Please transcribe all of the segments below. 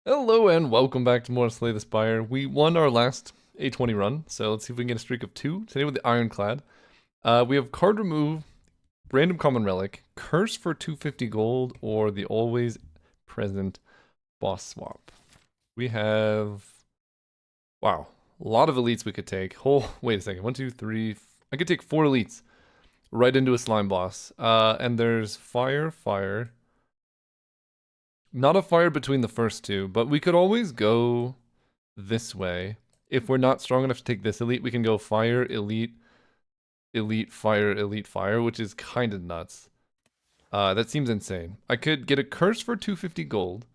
Hello and welcome back to more Slay the Spire. We won our last A20 run, so let's see if we can get a streak of 2. Today with the Ironclad. We have card remove, random common relic, curse for 250 gold, or the always present boss swap. We have, wow, a lot of elites we could take. Oh, wait a second, 1, 2, 3, I could take 4 elites right into a slime boss. And there's fire. Not a fire between the first two, but we could always go this way. If we're not strong enough to take this elite, we can go fire, elite, elite, fire, which is kind of nuts. That seems insane. I could get a curse for 250 gold,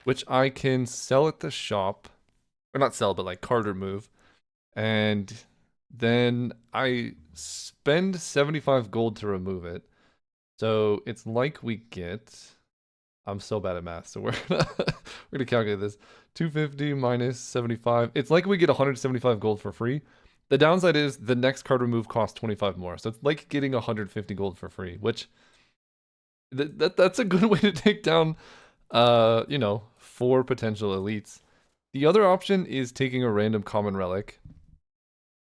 which I can sell at the shop. Or not sell, but like card remove. And then I spend 75 gold to remove it. So it's like we get... I'm so bad at math, so we're gonna calculate this. 250 minus 75. It's like we get 175 gold for free. The downside is the next card remove costs 25 more. So it's like getting 150 gold for free, which that's a good way to take down 4 potential elites. The other option is taking a random common relic,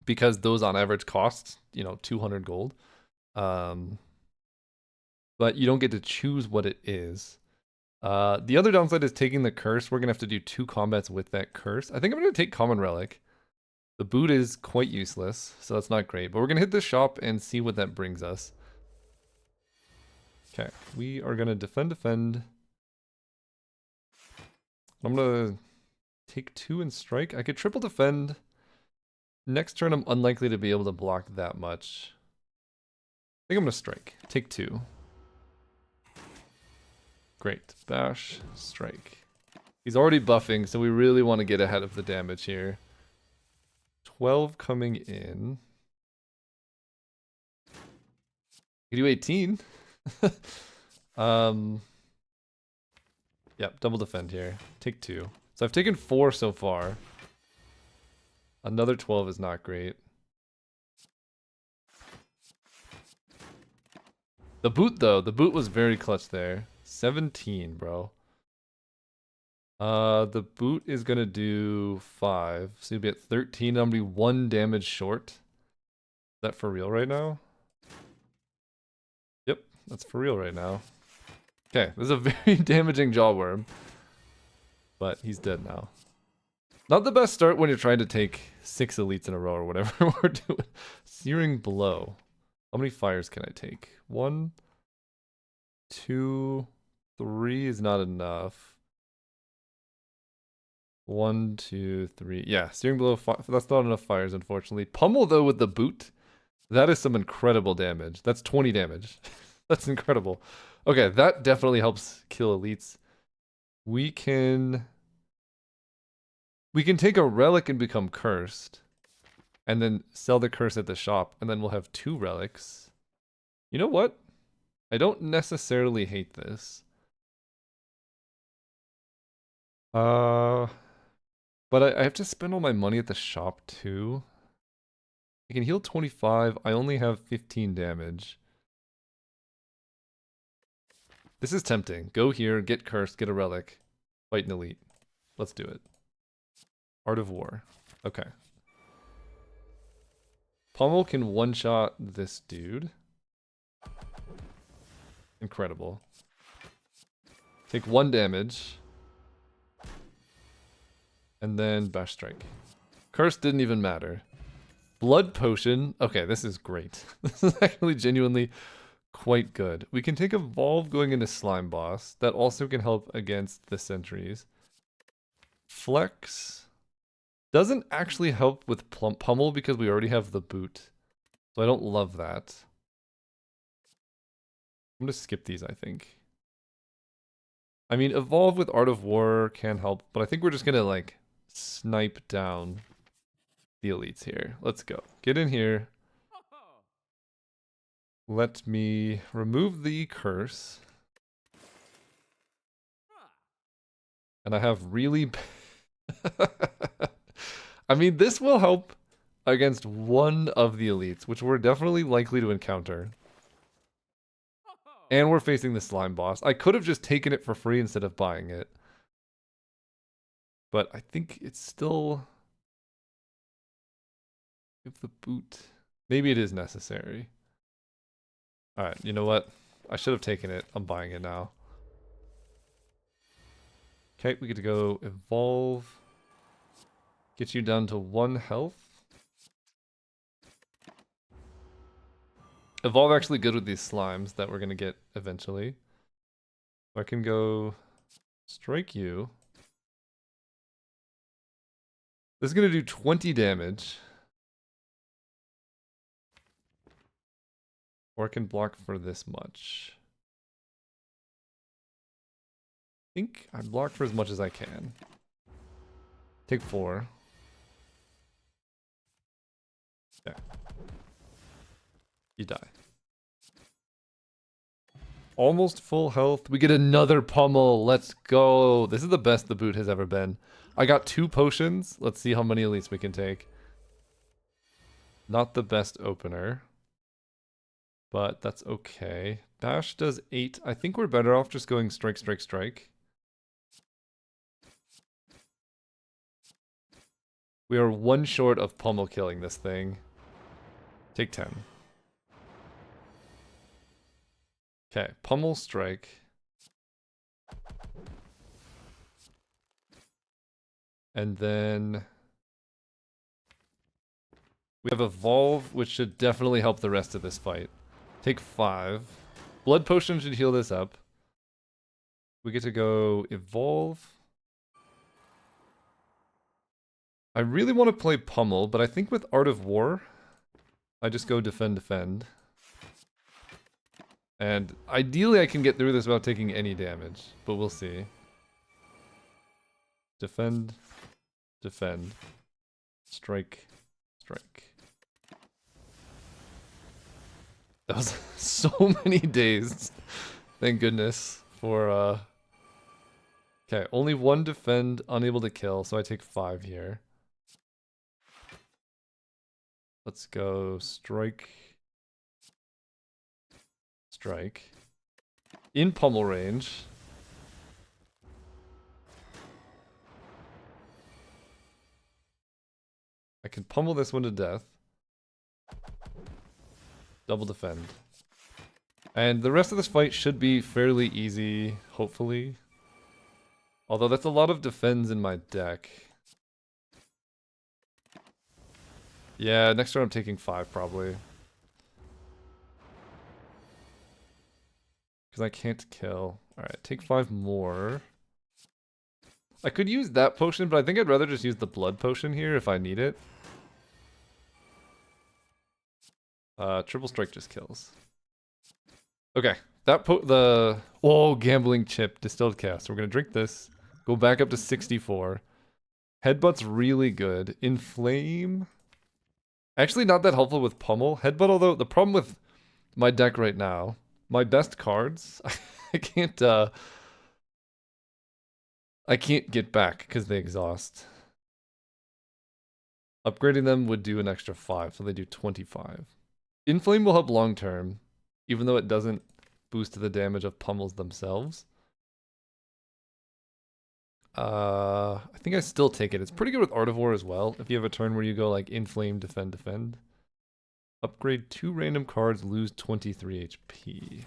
because those on average cost, 200 gold. But you don't get to choose what it is. The other downside is taking the curse. We're going to have to do 2 combats with that curse. I think I'm going to take Common Relic. The boot is quite useless, so that's not great. But we're going to hit the shop and see what that brings us. Okay, we are going to defend. I'm going to take 2 and strike. I could triple defend. Next turn, I'm unlikely to be able to block that much. I think I'm going to strike. Take 2. Great. Bash, strike. He's already buffing, so we really want to get ahead of the damage here. 12 coming in. We do 18. Yep, double defend here. Take 2. So I've taken 4 so far. Another 12 is not great. The boot, though. The boot was very clutch there. 17, bro. The boot is gonna do 5. So you'll be at 13. I'm gonna be 1 damage short. Is that for real right now? Yep, that's for real right now. Okay, this is a very damaging jawworm. But he's dead now. Not the best start when you're trying to take 6 elites in a row or whatever we're doing. Searing Blow. How many fires can I take? 1, 2, 3 is not enough. 1, 2, 3. Yeah, Searing Blow, that's not enough fires, unfortunately. Pummel, though, with the boot, that is some incredible damage. That's 20 damage. That's incredible. Okay, that definitely helps kill elites. We can take a relic and become cursed, and then sell the curse at the shop, and then we'll have 2 relics. You know what? I don't necessarily hate this. But I have to spend all my money at the shop too. I can heal 25. I only have 15 damage. This is tempting. Go here, get cursed, get a relic. Fight an elite. Let's do it. Art of War. Okay. Pummel can one-shot this dude. Incredible. Take 1 damage. And then Bash Strike. Curse didn't even matter. Blood Potion. Okay, this is great. This is actually genuinely quite good. We can take Evolve going into Slime Boss. That also can help against the sentries. Flex doesn't actually help with Pummel because we already have the boot. So I don't love that. I'm going to skip these, I think. I mean, Evolve with Art of War can help, but I think we're just going to, like, snipe down the elites here. Let's go. Get in here. Let me remove the curse. And I have really... I mean, this will help against one of the elites, which we're definitely likely to encounter. And we're facing the slime boss. I could have just taken it for free instead of buying it. But I think it's still... Give the boot... Maybe it is necessary. Alright, you know what? I should have taken it. I'm buying it now. Okay, we get to go evolve. Get you down to 1 health. Evolve actually good with these slimes that we're gonna get eventually. I can go strike you. This is gonna do 20 damage. Or I can block for this much. I think I block for as much as I can. Take 4. Yeah. You die. Almost full health. We get another pummel. Let's go. This is the best the boot has ever been. I got 2 potions. Let's see how many elites we can take. Not the best opener. But that's okay. Bash does 8. I think we're better off just going strike, strike, strike. We are 1 short of pummel killing this thing. Take 10. Okay, pummel strike. And then we have evolve, which should definitely help the rest of this fight. Take 5. Blood potion should heal this up. We get to go evolve. I really want to play pummel, but I think with Art of War, I just go defend, defend. And ideally I can get through this without taking any damage, but we'll see. Defend, defend, strike, strike. That was so many days. Thank goodness for, Okay, only 1 defend, unable to kill, so I take 5 here. Let's go strike. Strike. In pummel range. I can pummel this one to death. Double defend. And the rest of this fight should be fairly easy, hopefully. Although that's a lot of defends in my deck. Yeah, next turn I'm taking 5 probably. Because I can't kill. Alright, take 5 more. I could use that potion, but I think I'd rather just use the blood potion here if I need it. Triple strike just kills. Okay, oh, gambling chip, distilled cast. We're gonna drink this. Go back up to 64. Headbutt's really good. Inflame. Actually, not that helpful with pummel. Headbutt, although the problem with my deck right now, my best cards, I can't get back because they exhaust. Upgrading them would do an extra 5, so they do 25. Inflame will help long term, even though it doesn't boost the damage of pummels themselves. I think I still take it. It's pretty good with Art of War as well. If you have a turn where you go like inflame, defend, defend. Upgrade 2 random cards, lose 23 HP.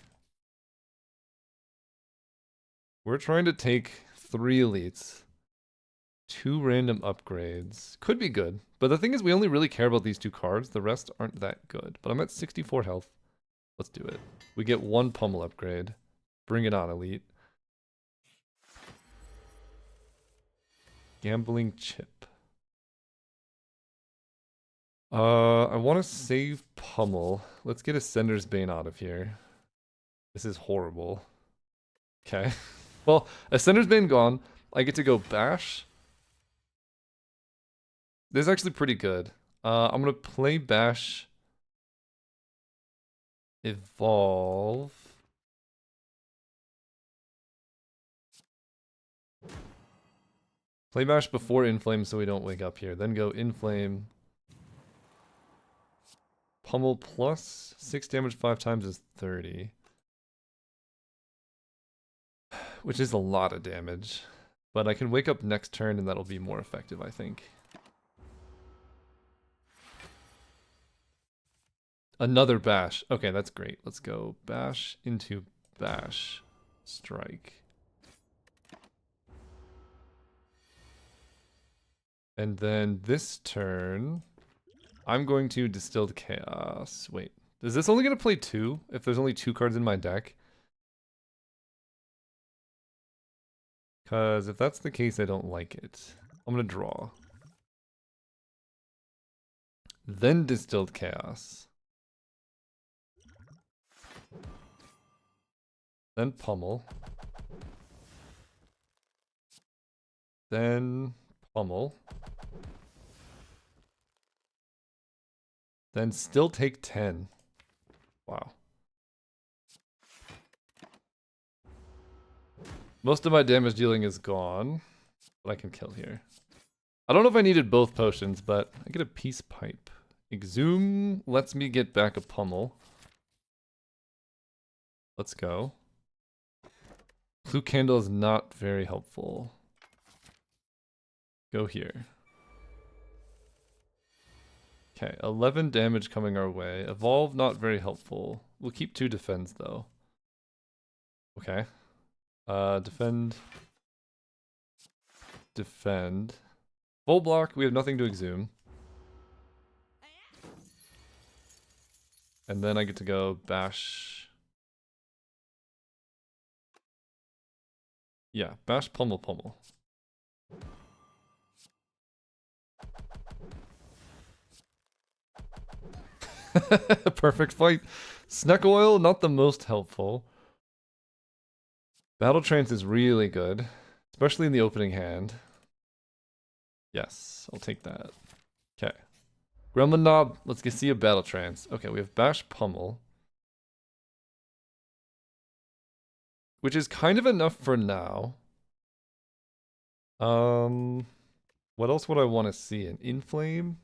We're trying to take 3 elites. 2 random upgrades. Could be good. But the thing is, we only really care about these 2 cards. The rest aren't that good. But I'm at 64 health. Let's do it. We get 1 pummel upgrade. Bring it on, elite. Gambling chip. I want to save pummel. Let's get Ascender's Bane out of here. This is horrible. Okay. Well, Ascender's Bane gone. I get to go bash. This is actually pretty good. I'm gonna play bash. Evolve. Play bash before inflame so we don't wake up here. Then go inflame. Pummel plus 6 damage 5 times is 30. Which is a lot of damage. But I can wake up next turn and that'll be more effective, I think. Another bash. Okay, that's great. Let's go bash into bash. Strike. And then this turn, I'm going to Distilled Chaos. Wait, is this only going to play 2 if there's only 2 cards in my deck? Because if that's the case, I don't like it. I'm going to draw. Then Distilled Chaos. Then Pummel. Then Pummel. Then still take 10. Wow. Most of my damage dealing is gone, but I can kill here. I don't know if I needed both potions, but I get a peace pipe. Exhume lets me get back a Pummel. Let's go. Blue Candle is not very helpful. Go here. Okay, 11 damage coming our way. Evolve, not very helpful. We'll keep 2 defends, though. Okay. Defend. Defend. Full block, we have nothing to exhume. And then I get to go bash. Yeah, bash Pummel Pummel. Perfect fight. Sneck Oil, not the most helpful. Battle Trance is really good, especially in the opening hand. Yes, I'll take that. Okay. Gremlin Knob, let's get see a Battle Trance. Okay, we have Bash Pummel. Which is kind of enough for now. What else would I want to see? An Inflame?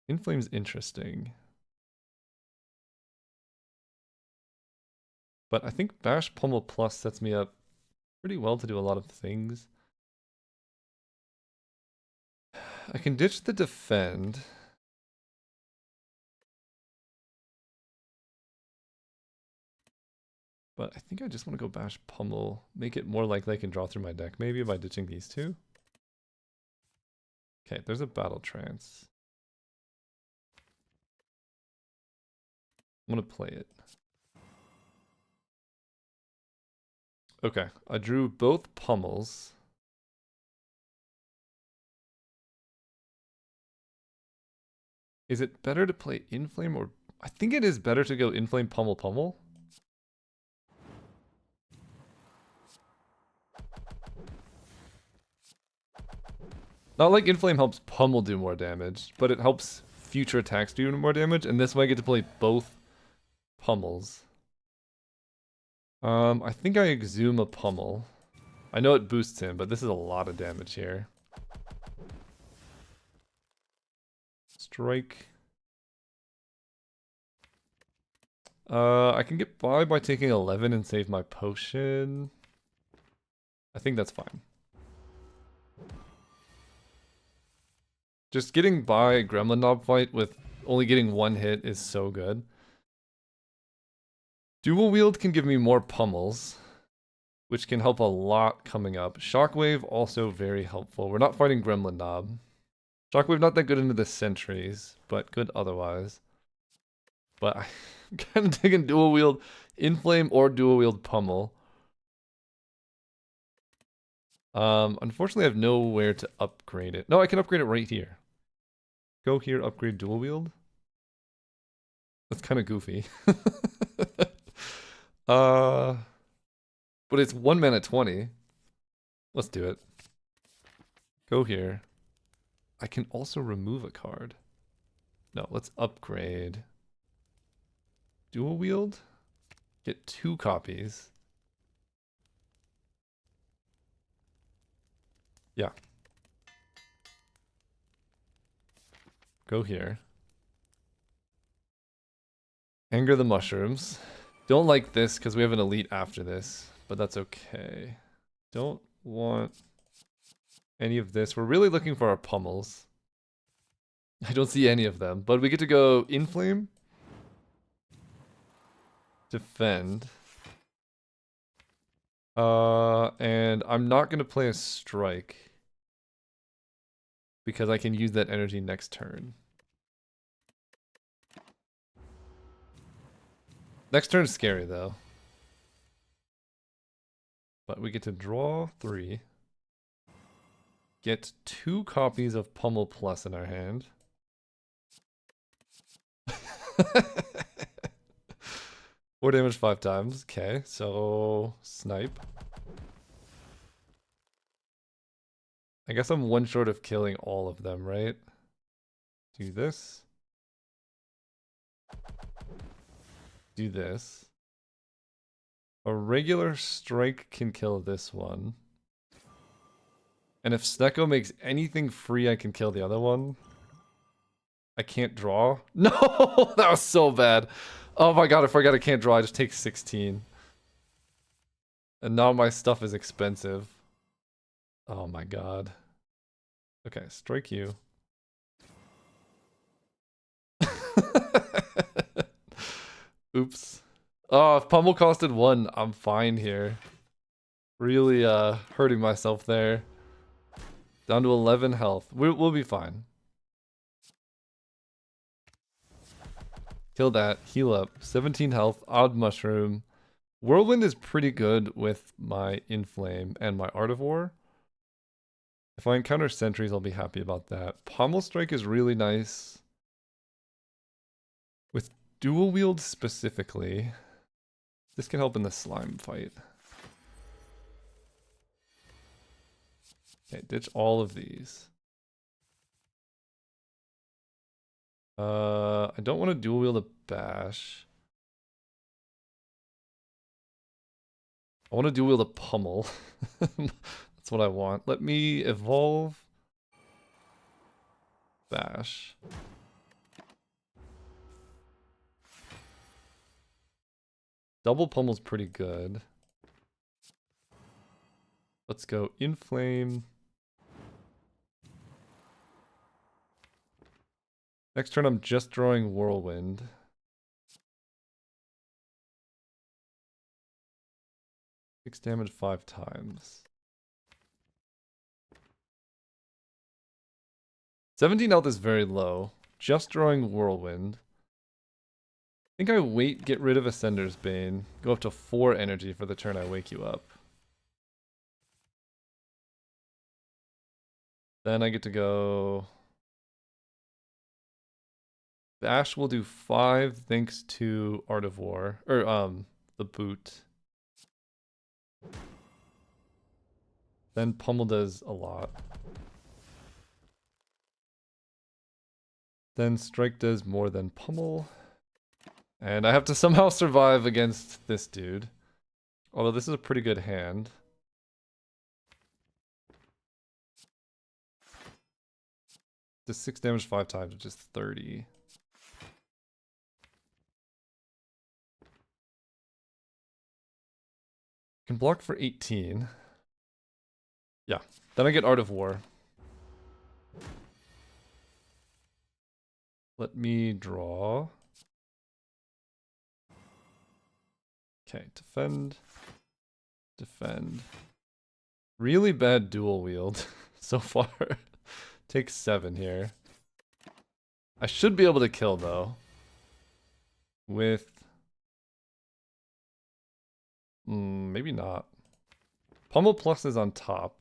Inflame's interesting. But I think Bash Pummel Plus sets me up pretty well to do a lot of things. I can ditch the defend. But I think I just want to go Bash Pummel. Make it more likely I can draw through my deck maybe by ditching these 2. Okay, there's a Battle Trance. I'm going to play it. Okay, I drew both Pummels. Is it better to play Inflame or... I think it is better to go Inflame Pummel Pummel. Not like Inflame helps Pummel do more damage, but it helps future attacks do more damage, and this way I get to play both Pummels. I think I exhume a Pummel. I know it boosts him, but this is a lot of damage here. Strike. I can get by taking 11 and save my potion. I think that's fine. Just getting by a Gremlin Knob fight with only getting 1 hit is so good. Dual Wield can give me more Pummels, which can help a lot coming up. Shockwave also very helpful. We're not fighting Gremlin Knob. Shockwave not that good into the sentries, but good otherwise. But I'm kind of digging Dual Wield Inflame or Dual Wield Pummel. Unfortunately I have nowhere to upgrade it. No, I can upgrade it right here. Go here, upgrade Dual Wield. That's kind of goofy. But it's 1 mana 20. Let's do it. Go here. I can also remove a card. No, let's upgrade. Dual Wield? Get 2 copies. Yeah. Go here. Anger the Mushrooms. Don't like this because we have an elite after this, but that's okay. Don't want any of this. We're really looking for our pummels. I don't see any of them, but we get to go Inflame, Defend. And I'm not going to play a Strike because I can use that energy next turn. Next turn is scary though. But we get to draw 3. Get 2 copies of Pummel Plus in our hand. 4 damage 5 times. Okay, so snipe. I guess I'm one short of killing all of them, right? Do this. Do this. A regular strike can kill this one. And if Snecko makes anything free, I can kill the other one. I can't draw. No, that was so bad. Oh my god, I forgot I can't draw. I just take 16. And now my stuff is expensive. Oh my god. Okay, strike you. Oops. Oh, if Pummel costed 1, I'm fine here. Really hurting myself there. Down to 11 health. We'll be fine. Kill that. Heal up. 17 health. Odd Mushroom. Whirlwind is pretty good with my Inflame and my Art of War. If I encounter sentries, I'll be happy about that. Pommel Strike is really nice. With dual wield specifically, this can help in the slime fight. Okay, ditch all of these. I don't want to dual wield a bash. I want to dual wield a pummel. That's what I want. Let me evolve. Bash. Double pummel's pretty good. Let's go Inflame. Next turn I'm just drawing Whirlwind. Six damage 5 times. 17 health is very low. Just drawing Whirlwind. I think I wait, get rid of Ascender's Bane. Go up to 4 energy for the turn I wake you up. Then I get to go... Bash will do 5 thanks to Art of War. Or, the boot. Then Pummel does a lot. Then Strike does more than Pummel. And I have to somehow survive against this dude. Although this is a pretty good hand. Does 6 damage 5 times, which is 30. Can block for 18. Yeah. Then I get Art of War. Let me draw. Okay, defend. Defend. Really bad dual wield so far. Takes 7 here. I should be able to kill though. With... maybe not. Pummel Plus is on top.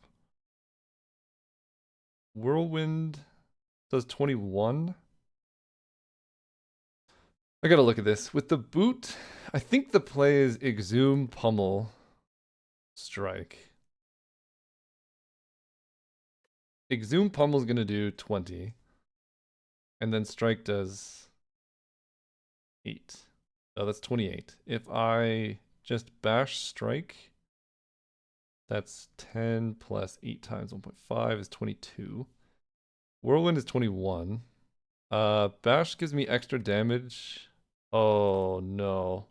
Whirlwind does 21. I gotta look at this. With the boot, I think the play is Exhume, Pummel, Strike. Exhume Pummel's gonna do 20. And then Strike does 8. Oh, that's 28. If I just bash Strike, that's 10 plus 8 times 1.5 is 22. Whirlwind is 21. Bash gives me extra damage. Oh no.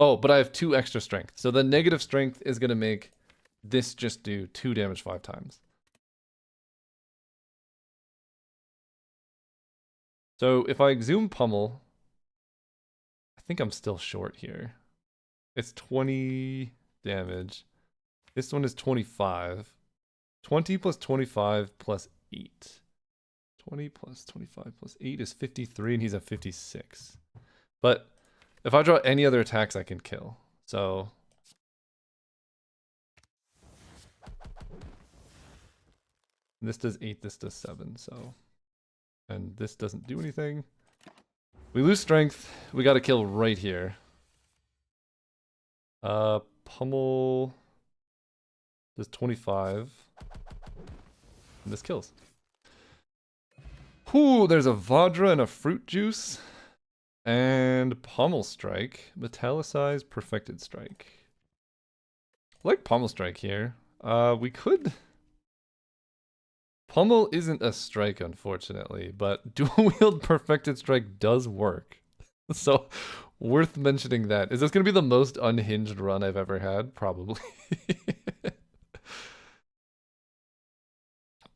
Oh, but I have 2 extra strength. So the negative strength is going to make this just do 2 damage 5 times. So if I exhume Pummel, I think I'm still short here. It's 20 damage. This one is 25. 20 plus 25 plus 8. 20 plus 25 plus 8 is 53, and he's at 56. But if I draw any other attacks, I can kill. So this does 8, this does 7, so. And this doesn't do anything. We lose strength. We got to kill right here. Pummel does 25. And this kills. Whoo, there's a Vajra and a fruit juice. And Pummel Strike. Metallicized Perfected Strike. I like Pummel Strike here. We could... Pummel isn't a strike, unfortunately, but dual wield Perfected Strike does work. So, worth mentioning that. Is this going to be the most unhinged run I've ever had? Probably.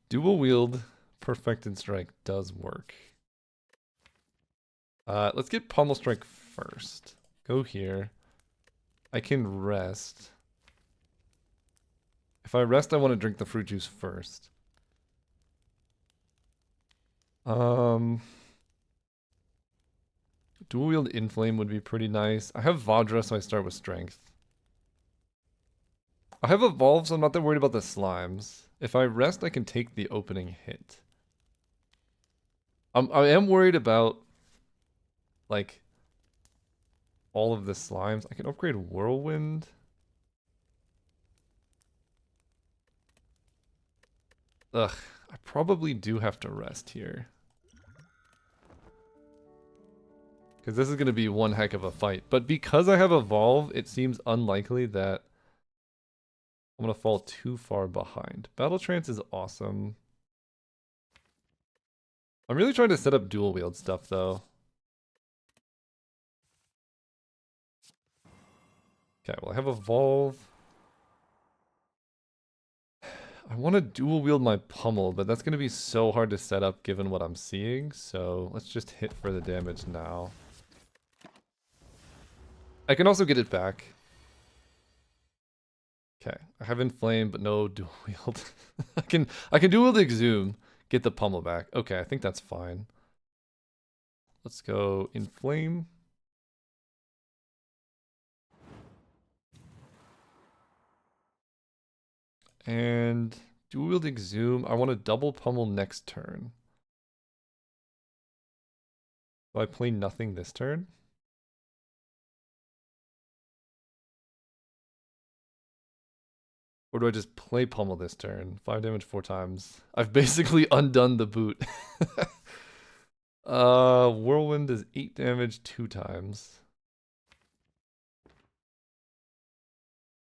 Dual wield Perfected Strike does work. Let's get Pummel Strike first. Go here. I can rest. If I rest, I want to drink the fruit juice first. Dual wield Inflame would be pretty nice. I have Vajra, so I start with strength. I have Evolve, so I'm not that worried about the slimes. If I rest, I can take the opening hit. I am worried about, like, all of the slimes. I can upgrade Whirlwind. Ugh, I probably do have to rest here. Because this is going to be one heck of a fight. But because I have Evolve, it seems unlikely that I'm going to fall too far behind. Battle Trance is awesome. I'm really trying to set up dual wield stuff, though. Okay, well, I have Evolve. I want to dual wield my Pummel, but that's going to be so hard to set up given what I'm seeing. So let's just hit for the damage now. I can also get it back. Okay, I have Inflame, but no dual wield. I can dual wield Exhume, get the Pummel back. Okay, I think that's fine. Let's go Inflame. And dual wield Exhume. I want to double Pummel next turn. Do I play nothing this turn? Or do I just play Pummel this turn? 5 damage 4 times. I've basically undone the boot. Whirlwind is 8 damage 2 times.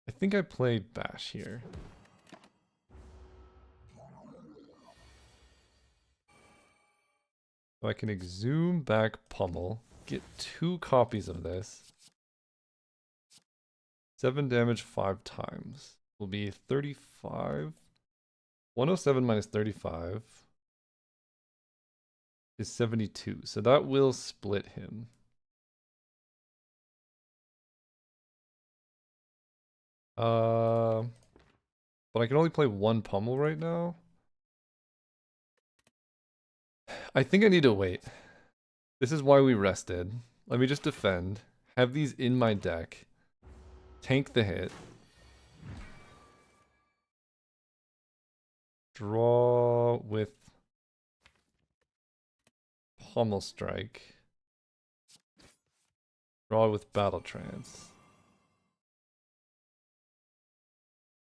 I think I play Bash here. So I can exhume back Pummel, get 2 copies of this. 7 damage 5 times. Will be 35. 107 minus 35 is 72. So that will split him. But I can only play 1 Pummel right now. I think I need to wait. This is why we rested. Let me just defend. Have these in my deck. Tank the hit. Draw with Pummel Strike. Draw with Battle Trance.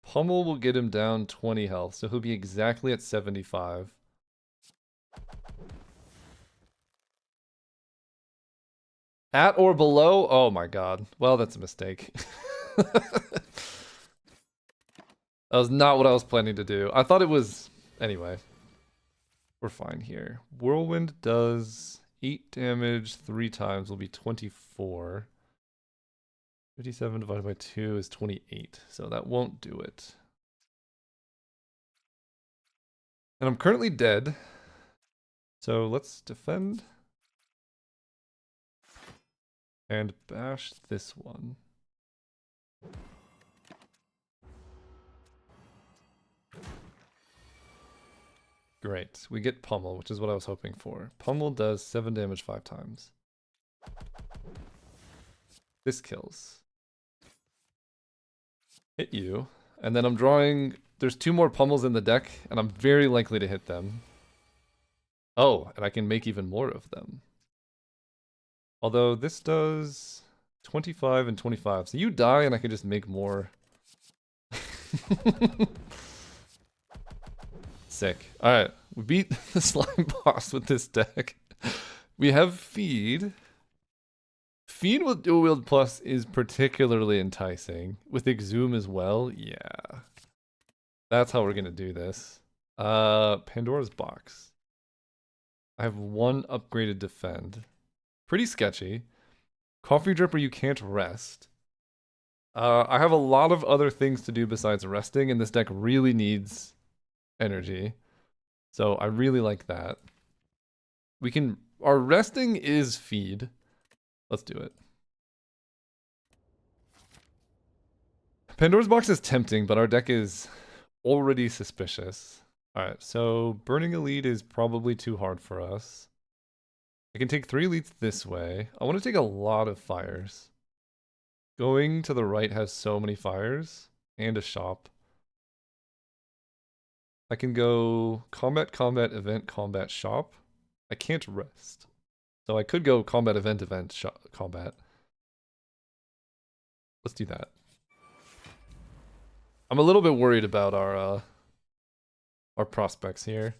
Pummel will get him down 20 health, so he'll be exactly at 75. At or below? Oh my god. Well, that's a mistake. That was not what I was planning to do. I thought it was... Anyway. We're fine here. Whirlwind does 8 damage 3 times, will be 24. 57 divided by 2 is 28, so that won't do it. And I'm currently dead, so let's defend. And bash this one. Great, we get Pummel, which is what I was hoping for. Pummel does 7 damage 5 times. This kills. Hit you. And then I'm drawing... There's 2 more Pummels in the deck, and I'm very likely to hit them. Oh, and I can make even more of them. Although this does 25 and 25. So you die and I can just make more. Sick. Alright, we beat the slime boss with this deck. We have Feed. Feed with Dual Wield Plus is particularly enticing. With Exhume as well, yeah. That's how we're gonna do this. Pandora's Box. I have 1 upgraded Defend. Pretty sketchy. Coffee Dripper, you can't rest. I have a lot of other things to do besides resting, and this deck really needs energy. So I really like that. We can... Our resting is Feed. Let's do it. Pandora's Box is tempting, but our deck is already suspicious. Alright, so Burning Elite is probably too hard for us. I can take 3 elites this way. I want to take a lot of fires. Going to the right has so many fires. And a shop. I can go combat, combat, event, combat, shop. I can't rest. So I could go combat, event, shop, combat. Let's do that. I'm a little bit worried about our prospects here.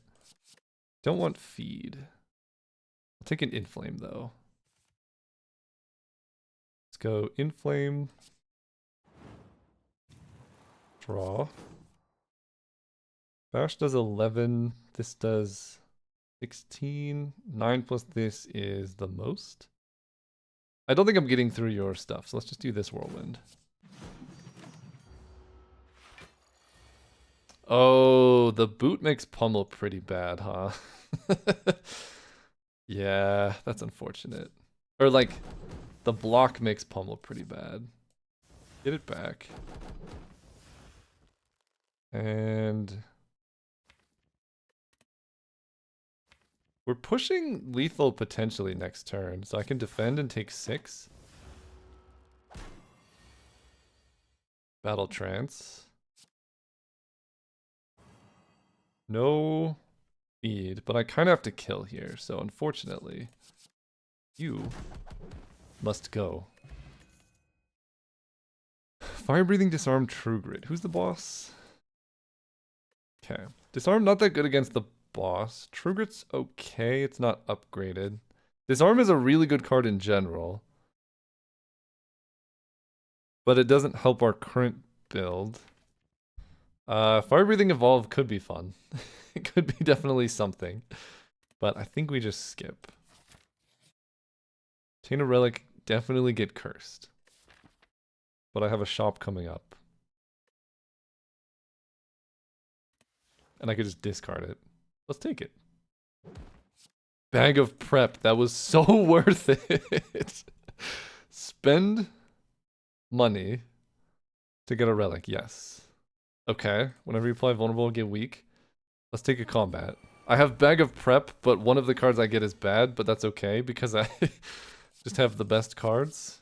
Don't want feed. I'll take an Inflame though. Let's go Inflame. Draw. Bash does 11. This does 16. 9 plus this is the most. I don't think I'm getting through your stuff, so let's just do this Whirlwind. Oh, the boot makes Pummel pretty bad, huh? Yeah, that's unfortunate. Or like, the block makes Pummel pretty bad. Get it back. And... we're pushing lethal potentially next turn, so I can defend and take 6. Battle Trance. No feed, but I kind of have to kill here, so unfortunately, you must go. Fire Breathing, Disarm, True Grit. Who's the boss? Okay. Disarm not that good against the boss. True Grit's okay, it's not upgraded. Disarm is a really good card in general. But it doesn't help our current build. Fire Breathing Evolve could be fun. It could be definitely something. But I think we just skip. Chain of Relic, definitely get cursed. But I have a shop coming up. And I could just discard it. Let's take it. Bag of Prep, that was so worth it. Spend money to get a relic, yes. Okay, whenever you apply vulnerable, get weak. Let's take a combat. I have Bag of Prep, but one of the cards I get is bad, but that's okay because I just have the best cards.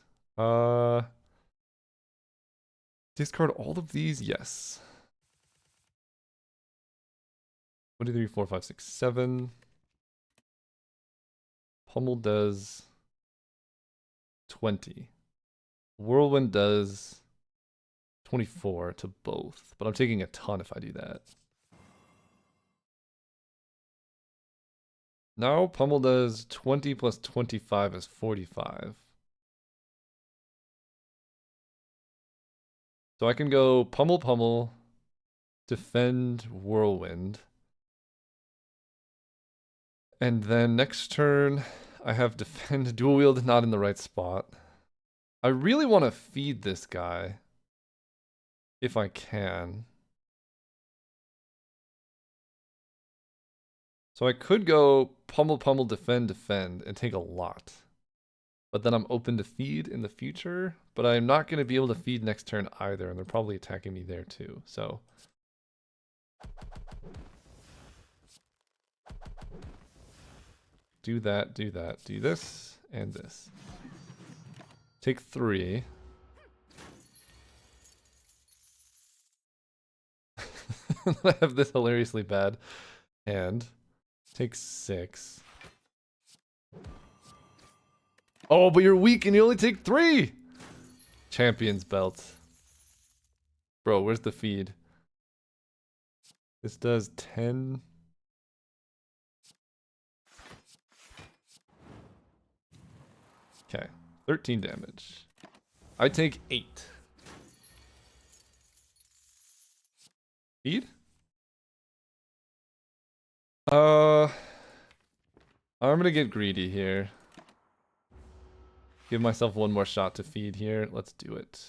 Discard all of these, yes. 1, 2, 3, 4, 5, 6, 7. Pummel does 20. Whirlwind does 24 to both, but I'm taking a ton if I do that. Now Pummel does 20 plus 25 is 45. So I can go Pummel, Pummel, defend, Whirlwind. And then next turn, I have defend, dual wield not in the right spot. I really want to feed this guy. If I can. So I could go pummel, pummel, defend, defend, and take a lot. But then I'm open to feed in the future. But I'm not going to be able to feed next turn either, and they're probably attacking me there too. So do that, do that, do this, and this. Take 3. I have this hilariously bad hand. Take 6. Oh, but you're weak and you only take 3! Champion's belt. Bro, where's the feed? This does 10. Okay, 13 damage. I take 8. Feed? I'm gonna get greedy here. Give myself one more shot to feed here. Let's do it.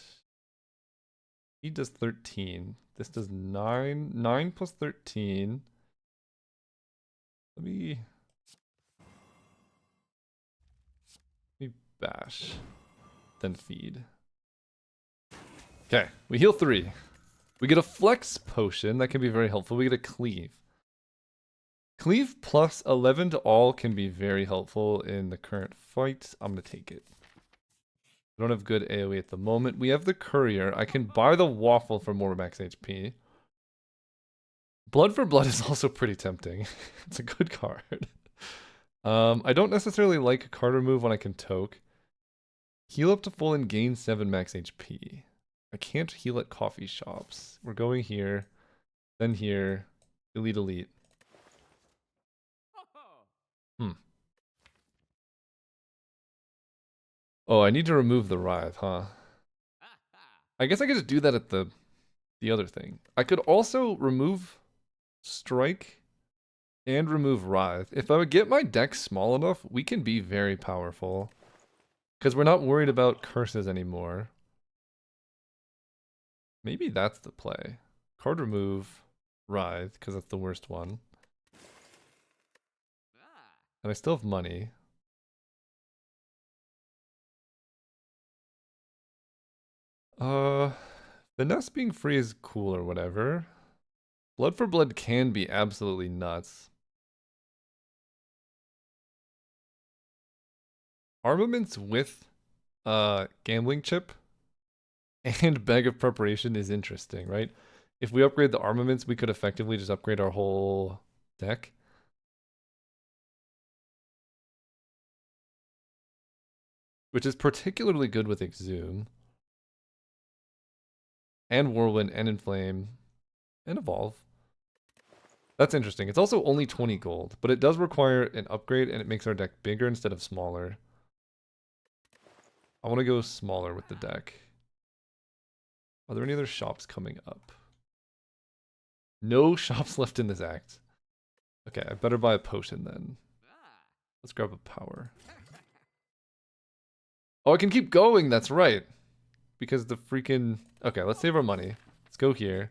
Feed does 13. This does 9. 9 plus 13. Let me bash. Then feed. Okay, we heal 3. We get a flex potion. That can be very helpful. We get a cleave. Cleave plus 11 to all can be very helpful in the current fight. I'm going to take it. I don't have good AoE at the moment. We have the courier. I can buy the waffle for more max HP. Blood for blood is also pretty tempting. It's a good card. I don't necessarily like a card remove when I can toke. Heal up to full and gain 7 max HP. I can't heal at coffee shops. We're going here, then here, elite, elite. Oh, I need to remove the writhe, huh? I guess I could just do that at the other thing. I could also remove strike and remove writhe. If I would get my deck small enough, we can be very powerful. Because we're not worried about curses anymore. Maybe that's the play. Card remove, writhe, because that's the worst one. And I still have money. Finesse being free is cool or whatever. Blood for blood can be absolutely nuts. Armaments with gambling chip and bag of preparation is interesting, right? If we upgrade the armaments, we could effectively just upgrade our whole deck. Which is particularly good with Exhume. And Whirlwind and Inflame. And Evolve. That's interesting. It's also only 20 gold, but it does require an upgrade and it makes our deck bigger instead of smaller. I want to go smaller with the deck. Are there any other shops coming up? No shops left in this act. Okay, I better buy a potion then. Let's grab a power. Oh, I can keep going, that's right. Because the freaking... Okay, let's save our money. Let's go here.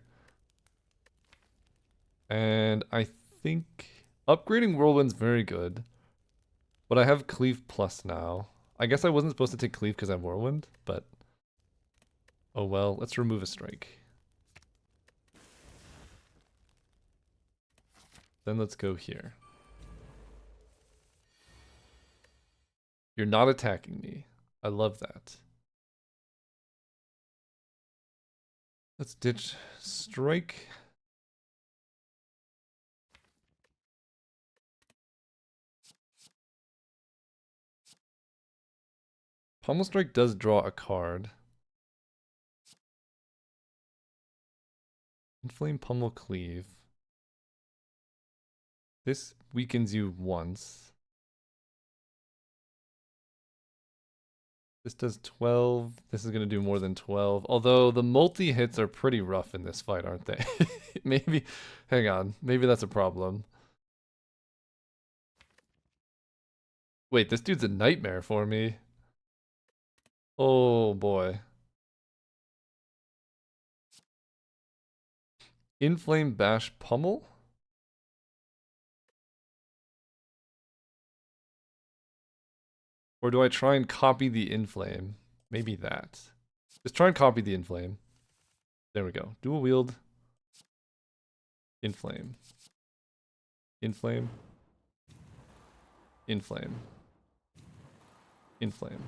And I think upgrading Whirlwind's very good. But I have Cleave Plus now. I guess I wasn't supposed to take Cleave because I have Whirlwind, but... Oh well, let's remove a strike. Then let's go here. You're not attacking me. I love that. Let's ditch strike. Pummel strike does draw a card. Inflame pummel cleave. This weakens you once. This does 12. This is going to do more than 12. Although the multi-hits are pretty rough in this fight, aren't they? Maybe, hang on. Maybe that's a problem. Wait, this dude's a nightmare for me. Oh boy. Inflame Bash Pummel? Or do I try and copy the Inflame? Maybe that. Just try and copy the Inflame. There we go. Dual wield. Inflame. Inflame. Inflame. Inflame.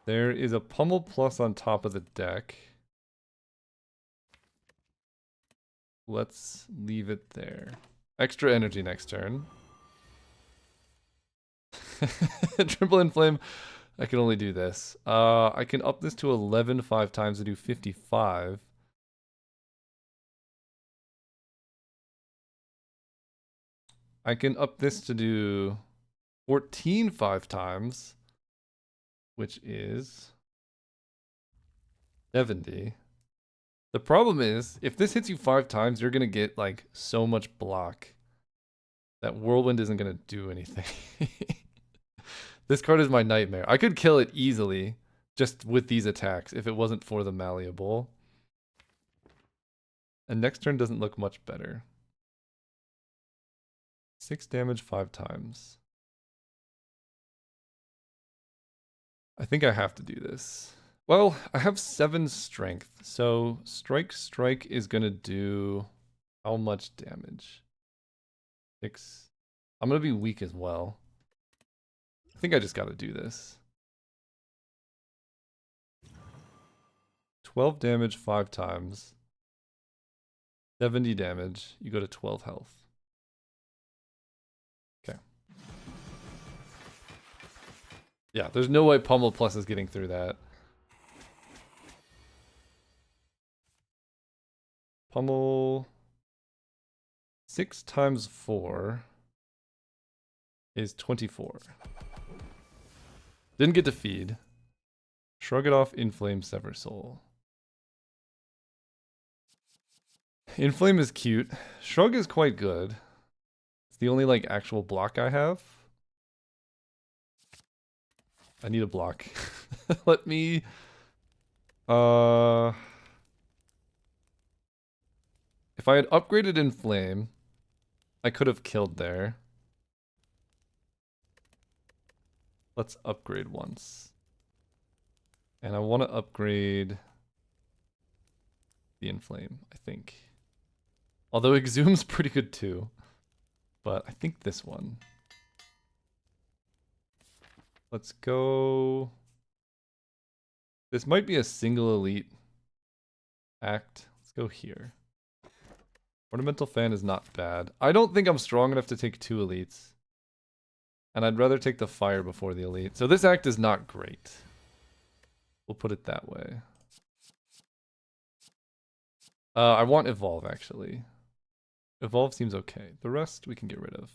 There is a Pummel Plus on top of the deck. Let's leave it there. Extra energy next turn. Triple Inflame. I can only do this. I can up this to 11 5 times to do 55. I can up this to do 14 5 times, which is 70. The problem is, if this hits you 5 times, you're going to get like so much block that Whirlwind isn't going to do anything. This card is my nightmare. I could kill it easily just with these attacks if it wasn't for the Malleable. And next turn doesn't look much better. 6 damage 5 times. I think I have to do this. Well, I have 7 strength, so strike is gonna do how much damage? 6. I'm gonna be weak as well. I think I just gotta do this. 12 damage 5 times. 70 damage. You go to 12 health. Okay. Yeah, there's no way Pummel Plus is getting through that. Pummel 6 times 4 is 24. Didn't get to feed. Shrug it off, Inflame, Sever Soul. Inflame is cute. Shrug is quite good. It's the only like actual block I have. I need a block. Let me if I had upgraded Inflame, I could have killed there. Let's upgrade once. And I want to upgrade the Inflame, I think. Although Exhume's pretty good too. But I think this one. Let's go. This might be a single elite act. Let's go here. Ornamental Fan is not bad. I don't think I'm strong enough to take 2 elites. And I'd rather take the fire before the elite. So this act is not great. We'll put it that way. I want Evolve, actually. Evolve seems okay. The rest we can get rid of.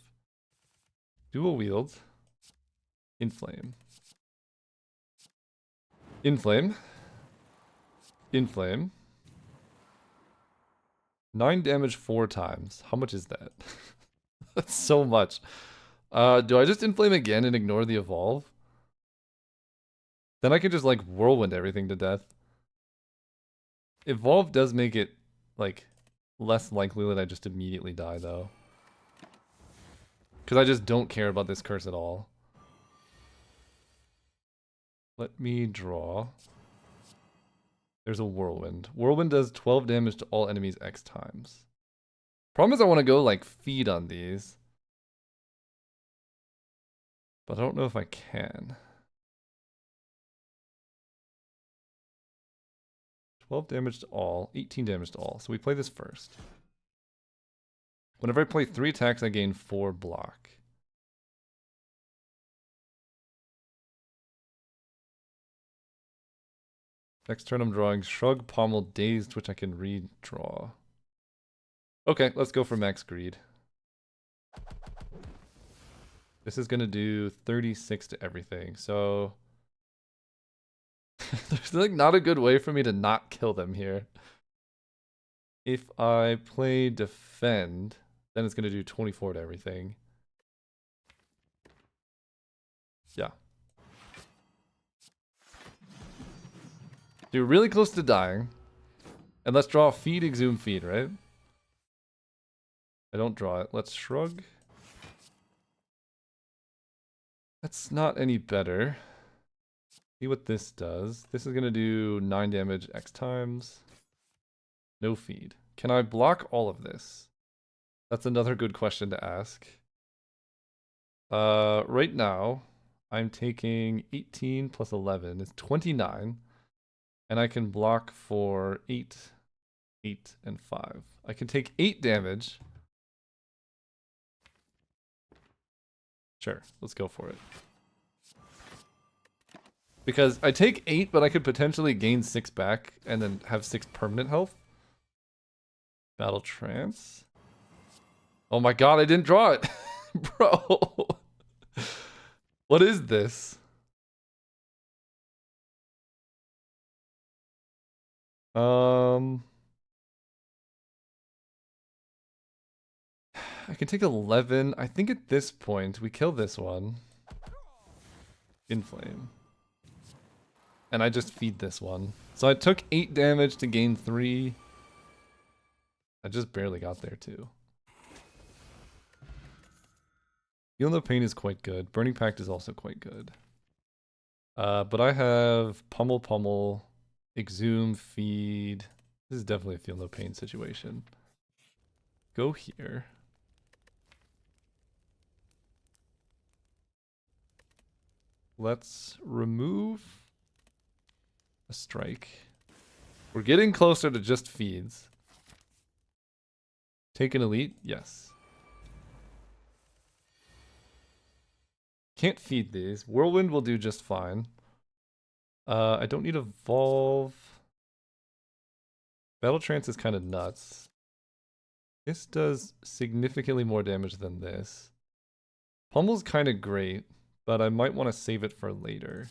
Dual wield. Inflame. Inflame. Inflame. 9 damage 4 times. How much is that? That's so much. Do I just Inflame again and ignore the Evolve? Then I can just like Whirlwind everything to death. Evolve does make it like less likely that I just immediately die though. Because I just don't care about this curse at all. Let me draw. There's a Whirlwind. Whirlwind does 12 damage to all enemies X times. Problem is I want to go like feed on these. But I don't know if I can. 12 damage to all, 18 damage to all. So we play this first. Whenever I play 3 attacks, I gain 4 block. Next turn I'm drawing Shrug, Pommel, Dazed, which I can redraw. Okay, let's go for Max Greed. This is going to do 36 to everything, so... There's like not a good way for me to not kill them here. If I play Defend, then it's going to do 24 to everything. Yeah. You're really close to dying. And let's draw feed, exhume, feed, right? I don't draw it. Let's shrug. That's not any better. See what this does. This is going to do 9 damage X times. No feed. Can I block all of this? That's another good question to ask. Right now, I'm taking 18 plus 11 is 29. And I can block for 8, 8, and 5. I can take 8 damage. Sure, let's go for it. Because I take 8, but I could potentially gain 6 back and then have 6 permanent health. Battle Trance. Oh my god, I didn't draw it! Bro! What is this? I can take 11. I think at this point, we kill this one. Inflame. And I just feed this one. So I took 8 damage to gain 3. I just barely got there too. Feel No Pain is quite good. Burning Pact is also quite good. But I have Pummel, Exhume, Feed. This is definitely a Feel No Pain situation. Go here. Let's remove a strike. We're getting closer to just feeds. Take an elite? Yes. Can't feed these. Whirlwind will do just fine. I don't need Evolve. Battle Trance is kind of nuts. This does significantly more damage than this. Pummel's kind of great, but I might want to save it for later.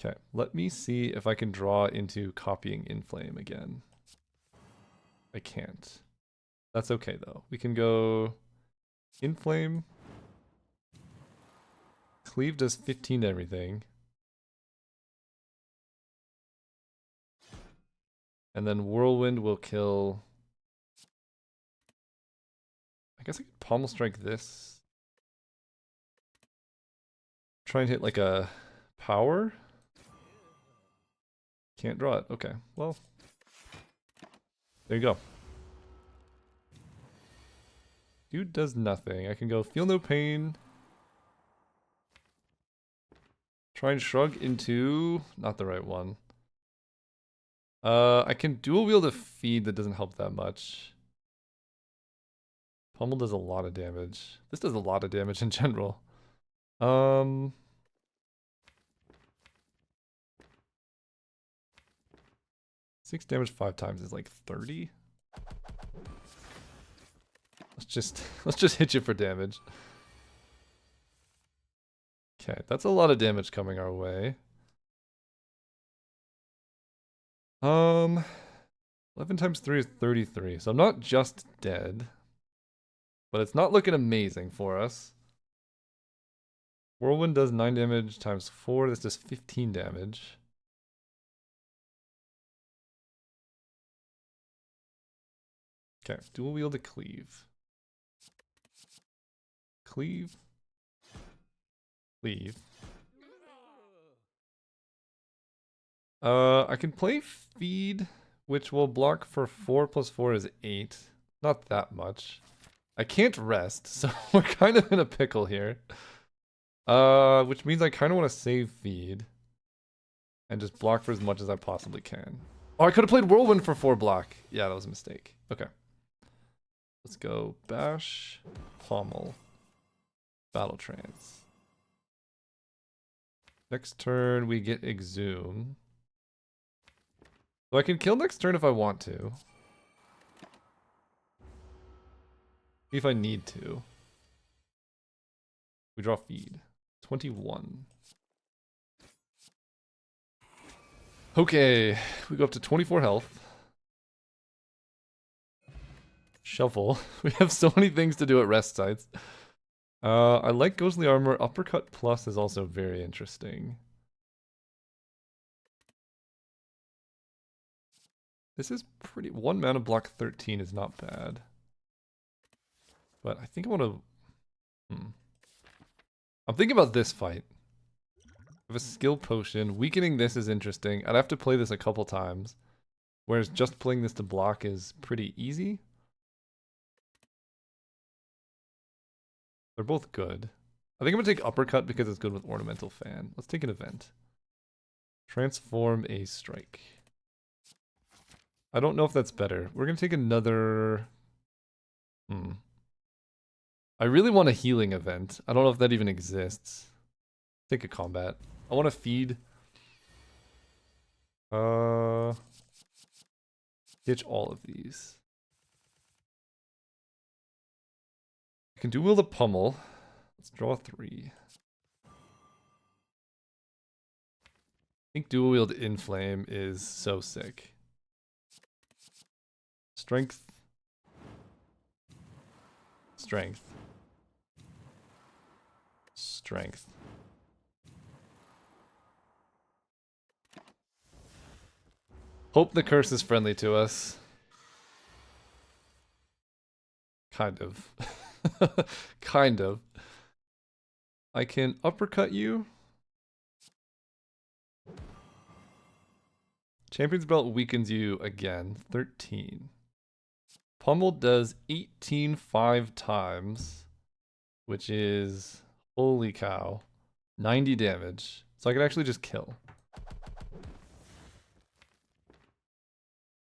Okay, let me see if I can draw into copying Inflame again. I can't. That's okay though. We can go Inflame. Cleave does 15 to everything. And then Whirlwind will kill... I guess I could Pommel Strike this. Try and hit like a power. Can't draw it. Okay, well. There you go. Dude does nothing. I can go Feel No Pain. Try and shrug into... Not the right one. I can dual wield a feed that doesn't help that much. Pummel does a lot of damage. This does a lot of damage in general. 6 damage 5 times is like 30. Let's just hit you for damage. Okay, that's a lot of damage coming our way. 11 times 3 is 33, so I'm not just dead. But it's not looking amazing for us. Whirlwind does 9 damage times 4, this does 15 damage. Okay, dual wield a cleave. Cleave. Cleave. I can play feed, which will block for 4 plus 4 is 8. Not that much. I can't rest, so we're kind of in a pickle here. Which means I kind of want to save feed. And just block for as much as I possibly can. Oh, I could have played Whirlwind for 4 block. Yeah, that was a mistake. Okay. Let's go Bash, Pommel, Battle Trance. Next turn, we get Exhume. So I can kill next turn if I want to. If I need to. We draw feed. 21. Okay, we go up to 24 health. Shuffle. We have so many things to do at rest sites. I like Ghostly Armor. Uppercut Plus is also very interesting. This is pretty... 1 mana block 13 is not bad. But I think I want to... I'm thinking about this fight. I have a skill potion. Weakening this is interesting. I'd have to play this a couple times. Whereas just playing this to block is pretty easy. They're both good. I think I'm going to take Uppercut because it's good with Ornamental Fan. Let's take an event. Transform a Strike. I don't know if that's better. We're going to take another... I really want a healing event. I don't know if that even exists. Take a combat. I want to feed. Ditch all of these. I can dual the Pummel. Let's draw 3. I think dual wield Inflame is so sick. Strength. Strength. Strength. Hope the curse is friendly to us. Kind of. Kind of. I can uppercut you. Champion's Belt weakens you again. 13. Pummel does 18 5 times, which is, holy cow, 90 damage. So I can actually just kill.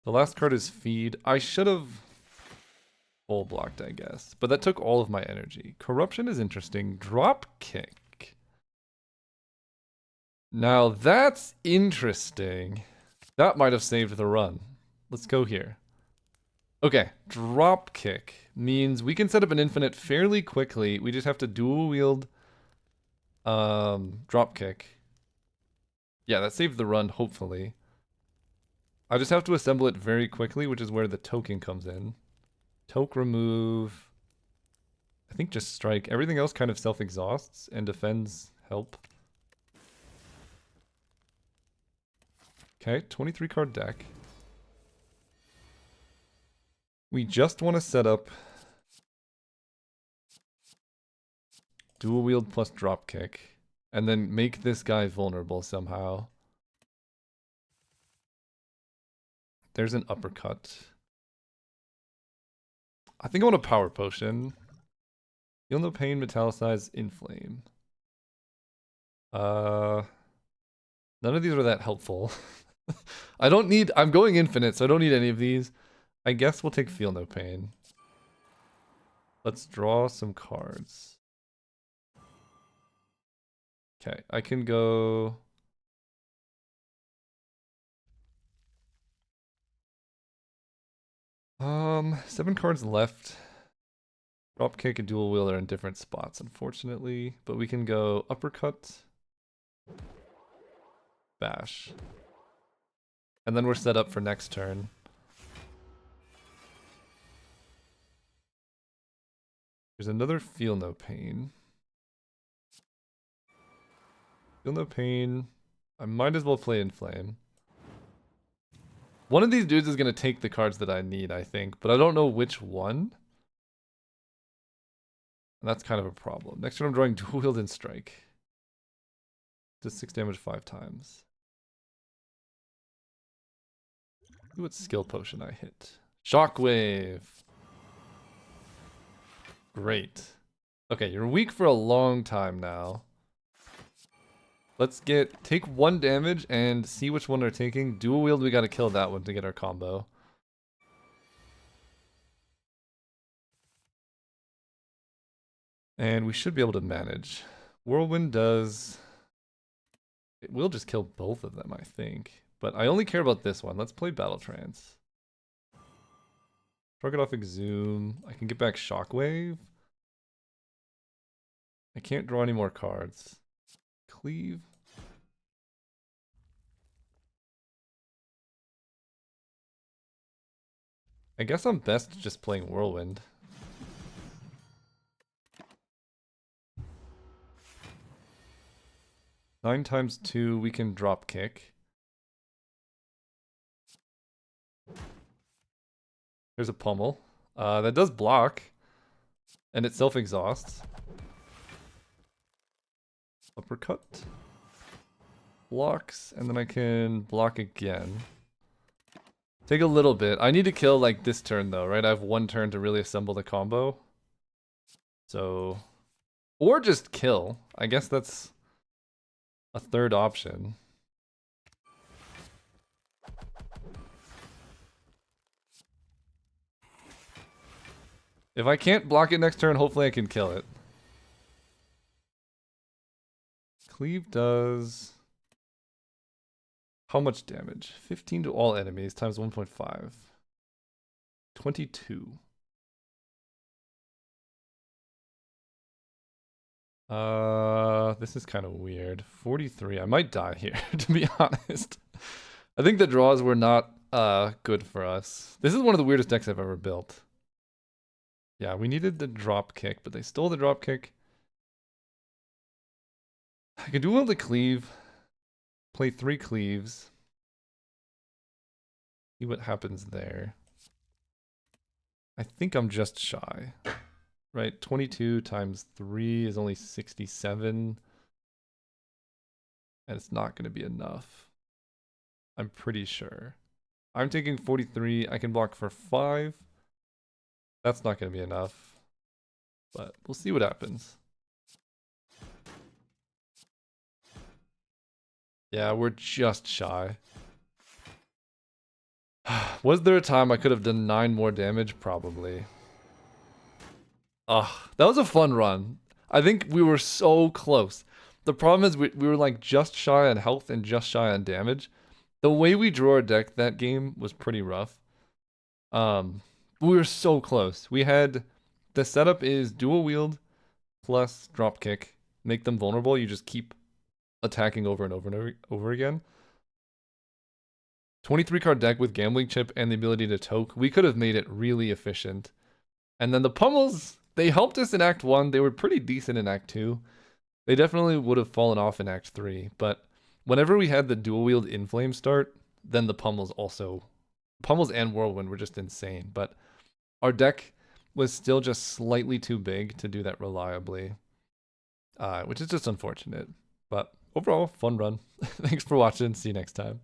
The last card is Feed. I should have full blocked, I guess. But that took all of my energy. Corruption is interesting. Drop Kick. Now that's interesting. That might have saved the run. Let's go here. Okay, Drop Kick means we can set up an infinite fairly quickly. We just have to dual wield Drop Kick. Yeah, that saved the run, hopefully. I just have to assemble it very quickly, which is where the token comes in. Toke remove. I think just strike. Everything else kind of self-exhausts and defends help. Okay, 23 card deck. We just want to set up dual wield plus drop kick and then make this guy vulnerable somehow. There's an uppercut. I think I want a power potion. Feel no pain, metallicize, inflame. None of these are that helpful. I don't need, I'm going infinite, so I don't need any of these. I guess we'll take Feel No Pain. Let's draw some cards. Okay, I can go... Seven cards left. Dropkick and Dual Wield are in different spots, unfortunately. But we can go Uppercut, Bash. And then we're set up for next turn. There's another Feel No Pain. Feel No Pain. I might as well play Inflame. One of these dudes is going to take the cards that I need, I think. But I don't know which one. And that's kind of a problem. Next turn I'm drawing Dual Wield and Strike. Does 6 damage 5 times. See what skill potion I hit. Shockwave. Great. Okay, you're weak for a long time now. Let's take 1 damage and see which one they're taking. Dual wield, we gotta kill that one to get our combo. And we should be able to manage. Whirlwind does... It will just kill both of them, I think. But I only care about this one. Let's play Battle Trance. Shrug it off, Exhume. I can get back Shockwave. I can't draw any more cards. Cleave. I guess I'm best just playing Whirlwind. 9 times 2, we can drop kick. Here's a pummel. That does block. And it self-exhausts. Uppercut. Blocks, and then I can block again. Take a little bit. I need to kill like this turn though, right? I have 1 turn to really assemble the combo. So, or just kill. I guess that's a third option. If I can't block it next turn, hopefully I can kill it. Cleave does... how much damage? 15 to all enemies times 1.5. 22. This is kind of weird. 43. I might die here, to be honest. I think the draws were not good for us. This is one of the weirdest decks I've ever built. Yeah, we needed the drop kick, but they stole the drop kick. I could do well to cleave. Play 3 cleaves. See what happens there. I think I'm just shy. Right, 22 times 3 is only 67. And it's not going to be enough. I'm pretty sure. I'm taking 43. I can block for 5. That's not going to be enough. But we'll see what happens. Yeah, we're just shy. Was there a time I could have done 9 more damage? Probably. That was a fun run. I think we were so close. The problem is we were like just shy on health and just shy on damage. The way we drew our deck that game was pretty rough. We were so close. We had... the setup is dual wield plus drop kick. Make them vulnerable. You just keep attacking over and over and over again. 23 card deck with gambling chip and the ability to toke. We could have made it really efficient. And then the pummels, they helped us in Act 1. They were pretty decent in Act 2. They definitely would have fallen off in Act 3. But whenever we had the dual wield inflame start, then the pummels also... pummels and whirlwind were just insane. But our deck was still just slightly too big to do that reliably. Which is just unfortunate. But overall, fun run. Thanks for watching. See you next time.